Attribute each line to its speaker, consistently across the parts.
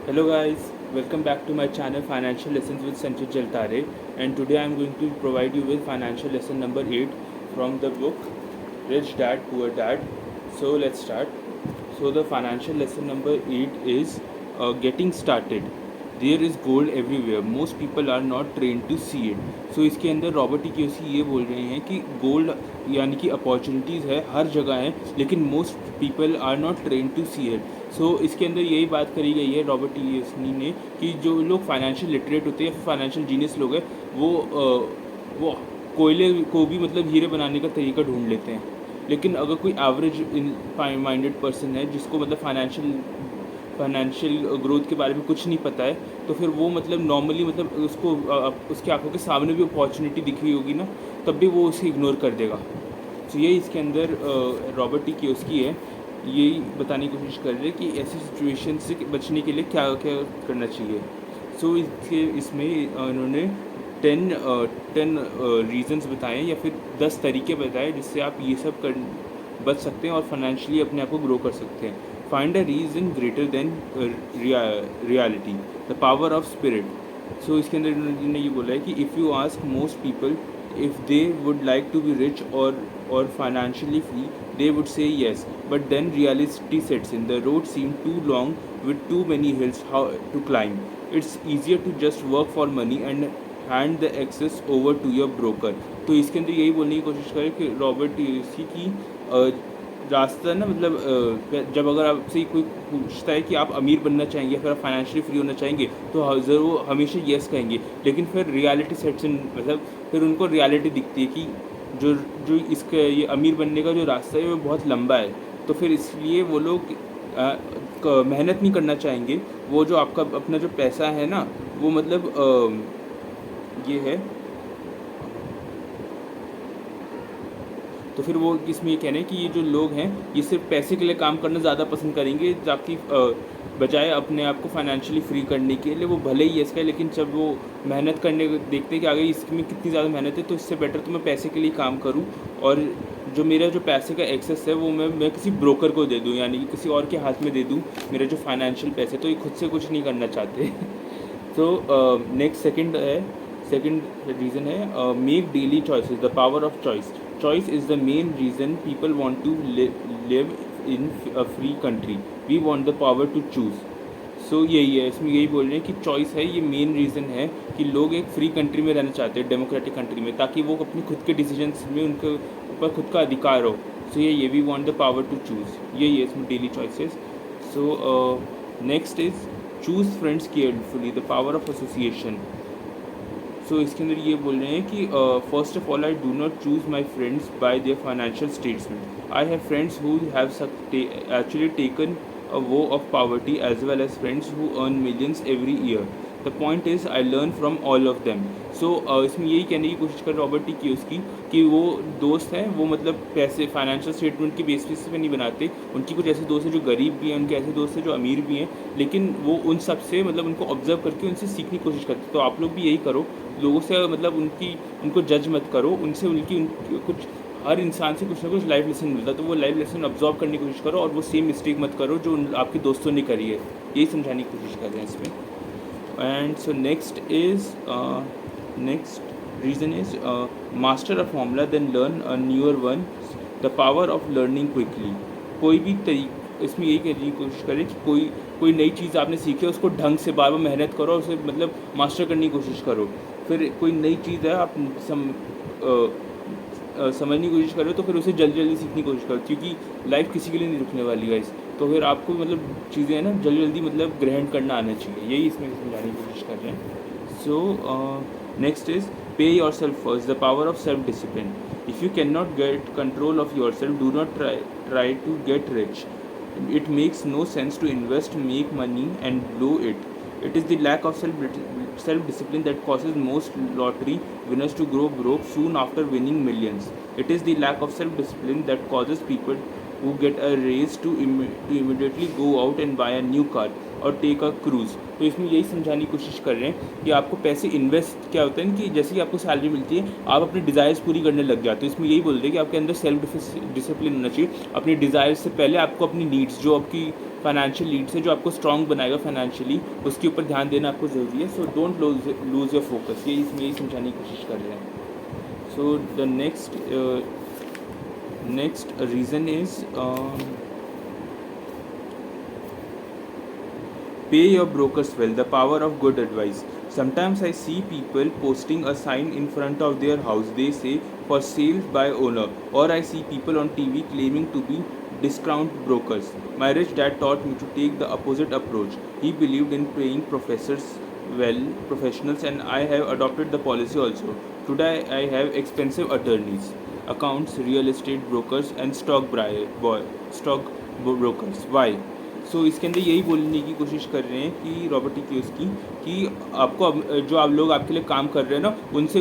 Speaker 1: Hello guys, welcome back to my channel Financial Lessons with Sanchit Jaltare, and today I am going to provide you with financial lesson number 8 from the book Rich Dad Poor Dad. So let's start. So the financial lesson number 8 is getting started. There is gold everywhere, most people are not train to see it. So इसके अंदर Robert T Kiyosaki ये बोल रहे हैं कि gold यानी कि opportunities है हर जगह है, लेकिन most people are not train to see it. So इसके अंदर यही बात करी गई है रॉबर्ट टी कियोसाकी ने कि जो लोग फाइनेंशियल लिटरेट होते हैं या फिर फाइनेंशियल जीनियस लोग हैं वो कोयले को भी मतलब हीरे बनाने का तरीका ढूंढ लेते हैं. लेकिन अगर कोई एवरेज माइंडेड पर्सन है जिसको मतलब फाइनेंशियल ग्रोथ के बारे में कुछ नहीं पता है, तो फिर वो मतलब नॉर्मली मतलब उसको उसकी आंखों के सामने भी अपॉर्चुनिटी दिख रही होगी ना, तब भी वो उसे इग्नोर कर देगा. तो ये इसके अंदर रॉबर्ट टी कियोसाकी है, यही बताने की कोशिश कर रहे हैं कि ऐसी सिचुएशन से बचने के लिए क्या क्या करना चाहिए. सो इसमें इन्होंने 10 रीज़न्स बताए या फिर 10 तरीके बताए जिससे आप ये सब कर बच सकते हैं और फाइनेंशियली अपने आप को ग्रो कर सकते हैं. Find a reason greater than reality, the power of spirit. So इसके अंदर इन्होंने ये बोला है कि if you ask most people if they would like to be rich और financially free, they would say yes, but then reality sets in. The road seemed too long with too many hills how to climb. It's easier to just work for money and hand the excess over to your broker. तो इसके अंदर यही बोलने की कोशिश करें कि Robert इसी की रास्ता ना मतलब जब अगर आपसे कोई पूछता है कि आप अमीर बनना चाहेंगे या फिर आप फाइनेंशियली फ्री होना चाहेंगे, तो ज़रूर हमेशा येस कहेंगे. लेकिन फिर रियलिटी सेट्स इन, मतलब फिर उनको रियलिटी दिखती है कि जो जो इसका ये अमीर बनने का जो रास्ता है वो बहुत लंबा है. तो फिर इसलिए वो लोग मेहनत नहीं करना चाहेंगे. वो जो आपका अपना जो पैसा है ना, वो मतलब ये है, तो फिर वो इसमें ये कह रहे हैं कि ये जो लोग हैं ये सिर्फ पैसे के लिए काम करना ज़्यादा पसंद करेंगे, ताकि बजाय अपने आप को फाइनेंशियली फ्री करने के लिए. वो भले ही इसका है, लेकिन जब वो मेहनत करने देखते हैं कि आगे इसमें कितनी ज़्यादा मेहनत है, तो इससे बेटर तो मैं पैसे के लिए काम करूं और जो मेरा जो पैसे का एक्सेस है वो मैं किसी ब्रोकर को दे दूं, यानी कि किसी और के हाथ में दे दूं मेरा जो फाइनेंशियल पैसे. तो ये खुद से कुछ नहीं करना चाहते. तो नेक्स्ट सेकंड रीज़न है make daily choices, the power of choice. Choice is the main reason people want to live in a free country. We want the power to choose. So यही है, इसमें यही बोल रहे हैं कि चॉइस है, ये मेन रीज़न है कि लोग एक फ्री कंट्री में रहना चाहते हैं, डेमोक्रेटिक कंट्री में, ताकि वो अपने खुद के डिसीजंस में उनके ऊपर खुद का अधिकार हो. सो ये we want the power to choose, यही है इसमें daily choices. So next is choose friends carefully, the power of association. So इसके अंदर ये बोल रहे हैं कि first of all I do not choose my friends by their financial statement. I have friends who have actually taken a woe of poverty as well as friends who earn millions every year. The point is I learn from all of them. So इसमें यही कहने की कोशिश कर Robert T Kiyosaki कि वो दोस्त हैं वो मतलब पैसे फाइनेंशियल स्टेटमेंट की बेसिस पे नहीं बनाते. उनकी कुछ ऐसे दोस्त हैं जो गरीब भी हैं, उनके ऐसे दोस्त हैं जो अमीर भी हैं, लेकिन वो उन सब से मतलब उनको ऑब्जर्व करके उनसे सीखने की कोशिश करते. तो आप लोग भी यही करो, लोगों से मतलब उनको जज मत करो, उनसे उनकी कुछ हर इंसान से कुछ ना कुछ लाइफ लेसन मिलता है, तो वो लाइफ लेसन ऑब्जॉर्व करने की कोशिश करो और वो सेम मिस्टेक मत करो जो आपके दोस्तों ने करी है. यही समझाने की कोशिश कर रहे हैं इसमें. And so next reason is master a formula then learn a newer one, the power of learning quickly. कोई भी इसमें यही करने की कोशिश करें कि कोई नई चीज़ आपने सीखी है उसको ढंग से बार बार मेहनत करो और उसे मतलब मास्टर करने की कोशिश करो. फिर कोई नई चीज़ है आप समझने की कोशिश करो तो फिर उसे जल्दी सीखने की कोशिश करो, क्योंकि लाइफ किसी के लिए नहीं रुकने वाली गाइस. तो फिर आपको मतलब चीज़ें हैं ना जल्दी मतलब ग्रहण करना आना चाहिए, यही इसमें समझाने की कोशिश कर रहे हैं. So next is pay yourself first, the power of self discipline. If you can not get control of yourself, do not try to get rich. It makes no sense to invest, make money and blow it. It is the lack of self-discipline that causes most lottery winners to grow broke soon after winning millions. It is the lack of self-discipline that causes people who get a raise to immediately go out and buy a new car और take a cruise. तो इसमें यही समझाने की कोशिश कर रहे हैं कि आपको पैसे इन्वेस्ट क्या होता है कि जैसे ही आपको सैलरी मिलती है आप अपने डिज़ायर्स पूरी करने लग जाते हो. इसमें यही बोल रहे हैं कि आपके अंदर सेल्फ डिसिप्लिन होना चाहिए. अपने डिज़ायर्स से पहले आपको अपनी नीड्स जो आपकी फाइनेंशियल लीड से, जो आपको स्ट्रांग बनाएगा फाइनेंशियली, उसके ऊपर ध्यान देना आपको ज़रूरी है. So don't lose your focus. ये इसमें यही समझाने की कोशिश कर रहे हैं. So the next reason is pay your brokers well, the power of good advice. Sometimes I see people posting a sign in front of their house. They say for sale by owner. Or I see people on TV claiming to be discount brokers. My rich dad taught me to take the opposite approach. He believed in paying professionals, and I have adopted the policy also. Today I have expensive attorneys, accounts, real estate brokers, and stock brokers. Why? सो इसके अंदर यही बोलने की कोशिश कर रहे हैं कि रॉबर्ट टी कियोसाकी कि आपको जो आप लोग आपके लिए काम कर रहे हैं ना, उनसे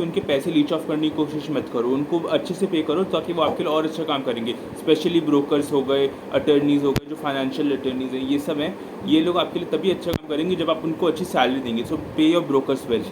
Speaker 1: उनके पैसे लीच ऑफ करने की कोशिश मत करो. उनको अच्छे से पे करो ताकि वो आपके लिए और अच्छा काम करेंगे. स्पेशली ब्रोकर्स हो गए, अटर्नीज़ हो गए, जो फाइनेंशियल अटर्नीज़ हैं, ये सब हैं. ये लोग आपके लिए तभी अच्छा काम करेंगे जब आप उनको अच्छी सैलरी देंगे. सो पे your brokers well.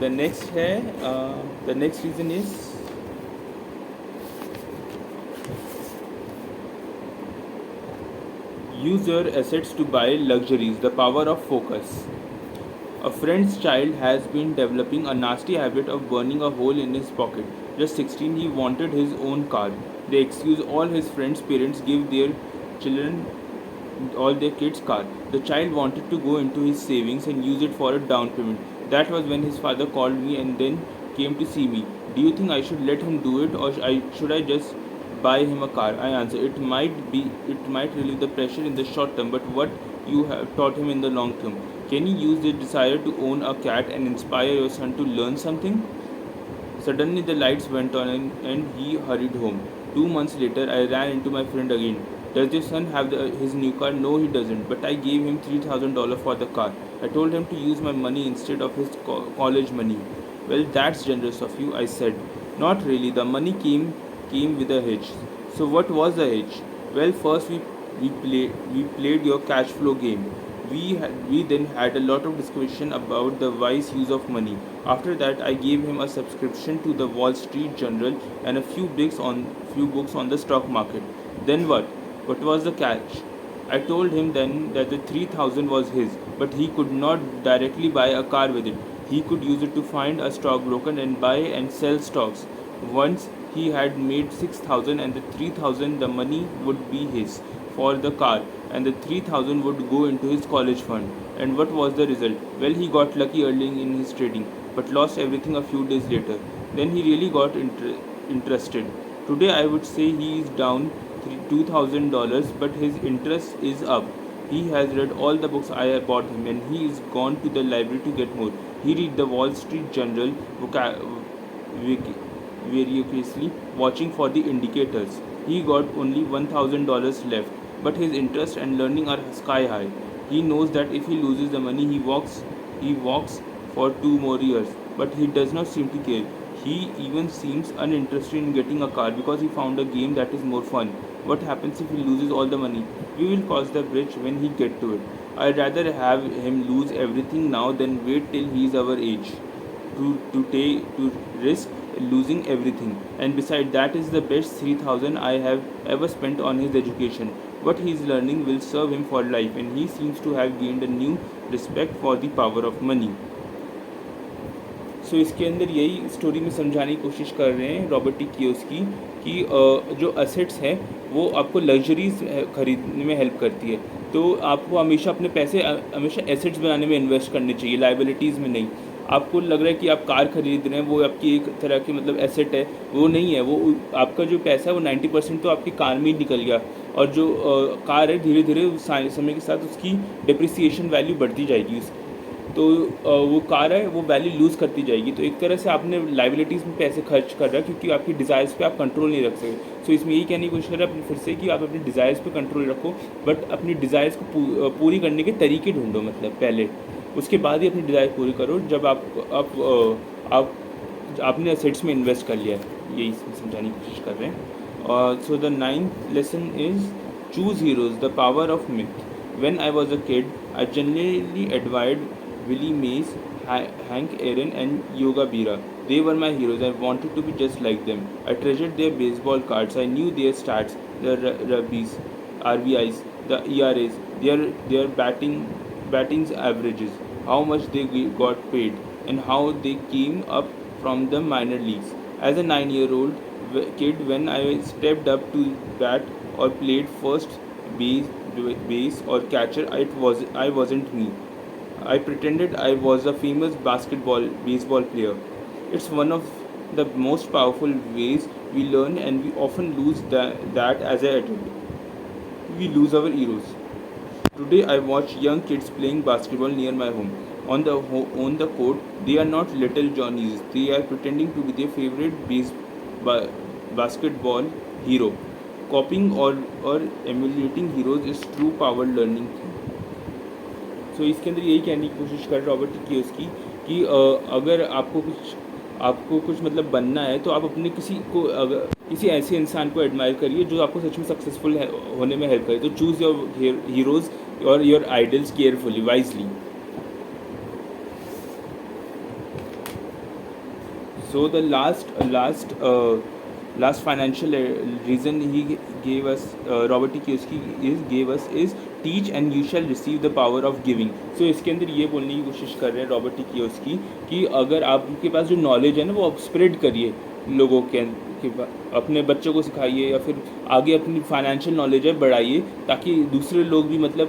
Speaker 1: The next reason is use your assets to buy luxuries, the power of focus. A friend's child has been developing a nasty habit of burning a hole in his pocket. Just 16, he wanted his own car. They excuse all his friends' parents give their children all their kids' car. The child wanted to go into his savings and use it for a down payment. That was when his father called me and then came to see me. Do you think I should let him do it, or should I just buy him a car? I answered, it might relieve the pressure in the short term, but what you have taught him in the long term? Can you use the desire to own a cat and inspire your son to learn something? Suddenly the lights went on and he hurried home. 2 months later, I ran into my friend again. Does your son have his new car? No, he doesn't. But I gave him $3,000 for the car. I told him to use my money instead of his college money. Well, that's generous of you, I said. Not really. The money came with a hitch. So what was the hitch? Well, first we played your cash flow game. We then had a lot of discussion about the wise use of money. After that, I gave him a subscription to the Wall Street Journal and a few books on the stock market. Then what? What was the catch? I told him then that the 3,000 was his, but he could not directly buy a car with it. He could use it to find a stockbroker and buy and sell stocks. Once he had made 6,000, and the 3,000, the money would be his for the car, and the 3,000 would go into his college fund. And what was the result? Well, he got lucky early in his trading, but lost everything a few days later. Then he really got interested. Today I would say he is down $2,000, but his interest is up. He has read all the books I bought him, and he is gone to the library to get more. He read the Wall Street Journal voraciously, watching for the indicators. He got only $1,000 left, but his interest and learning are sky high. He knows that if he loses the money, he walks for 2 more years, but he does not seem to care. He even seems uninterested in getting a car because he found a game that is more fun. What happens if he loses all the money? We will cross the bridge when he get to it. I'd rather have him lose everything now than wait till he is our age to risk losing everything. And beside that is the best 3,000 I have ever spent on his education. What he is learning will serve him for life, and he seems to have gained a new respect for the power of money. सो इसके अंदर यही story में समझाने की कोशिश कर रहे हैं रॉबर्ट टी कियोसाकी कि जो असेट्स हैं वो आपको लग्जरीज खरीदने में हेल्प करती है. तो आपको हमेशा अपने पैसे हमेशा एसेट्स बनाने में इन्वेस्ट करने चाहिए, लाइबिलिटीज़ में नहीं. आपको लग रहा है कि आप कार खरीद रहे हैं, वो आपकी एक तरह की मतलब एसेट है, वो नहीं है. वो आपका जो पैसा है वो 90% तो आपकी कार में ही निकल गया, और जो कार है धीरे धीरे समय के साथ उसकी डिप्रिसिएशन वैल्यू बढ़ती जाएगी. तो वो कार है वो वैल्यू लूज़ करती जाएगी. तो एक तरह से आपने लाइबिलिटीज़ में पैसे खर्च कर रहा है क्योंकि आपकी डिज़ायर्स पे आप कंट्रोल नहीं रख सकते. सो इसमें यही कहने की कोशिश कर रहा है फिर से कि आप अपने डिज़ायर्स पे कंट्रोल रखो, बट अपनी डिज़ायर्स को पूरी करने के तरीके ढूंढो. मतलब पहले उसके बाद ही अपनी डिज़ायर पूरी करो जब आप आपने एसेट्स में इन्वेस्ट कर लिया है. यही समझाने की कोशिश कर रहे हैं. So the 9th lesson is choose heroes, the power of myth. When I was a kid, I genuinely admired Willie Mays, Hank Aaron, and Yoga Bira. They were my heroes. I wanted to be just like them. I treasured their baseball cards. I knew their stats, their rubbies. RBIs, the ERAs, their batting's averages, how much they got paid, and how they came up from the minor leagues. As a 9-year-old kid, when I stepped up to bat or played first base or catcher, I wasn't me. I pretended I was a famous baseball player. It's one of the most powerful ways we learn, and we often lose that as an adult. We lose our heroes. Today I watch young kids playing basketball near my home. On the court, they are not little Johnnies. They are pretending to be their favorite basketball hero. Copying or emulating heroes is true power learning. सो इसके अंदर यही कहने की कोशिश कर Robert T Kiyosaki कि अगर आपको कुछ मतलब बनना है तो आप अपने किसी ऐसे इंसान को एडमायर करिए जो आपको सच में सक्सेसफुल होने में हेल्प करे. तो चूज़ योर हीरोज़ और your idols carefully, wisely. So the last financial reason he gave us, Robert T. Kiyosaki gave us is teach and you shall receive the power of giving. So इसके अंदर ये बोलने की कोशिश कर रहे हैं रॉबर्ट टी कियोसाकी कि अगर आपके पास जो नॉलेज है ना वो आप स्प्रेड करिए लोगों के अपने बच्चों को सिखाइए या फिर आगे अपनी फाइनेंशियल नॉलेज है बढ़ाइए ताकि दूसरे लोग भी मतलब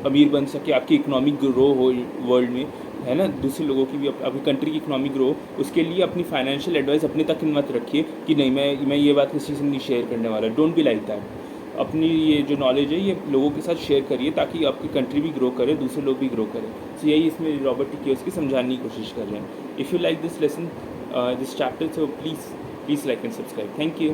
Speaker 1: अमीर बन सके, आपकी इकोनॉमिक ग्रो हो वर्ल्ड में, है ना. दूसरे लोगों की भी अपनी कंट्री की इकोनॉमी ग्रो, उसके लिए अपनी फाइनेंशियल एडवाइस अपने तक मत रखिए कि नहीं मैं ये बात किसी से नहीं शेयर करने वाला. Don't be like that. अपनी ये जो नॉलेज है ये लोगों के साथ शेयर करिए ताकि आपकी कंट्री भी ग्रो करे, दूसरे लोग भी ग्रो करें. सो यही इसमें रॉबर्ट टी कियोसाकी समझाने की कोशिश कर रहे हैं. If you like this lesson, this chapter, so please like and subscribe. Thank you.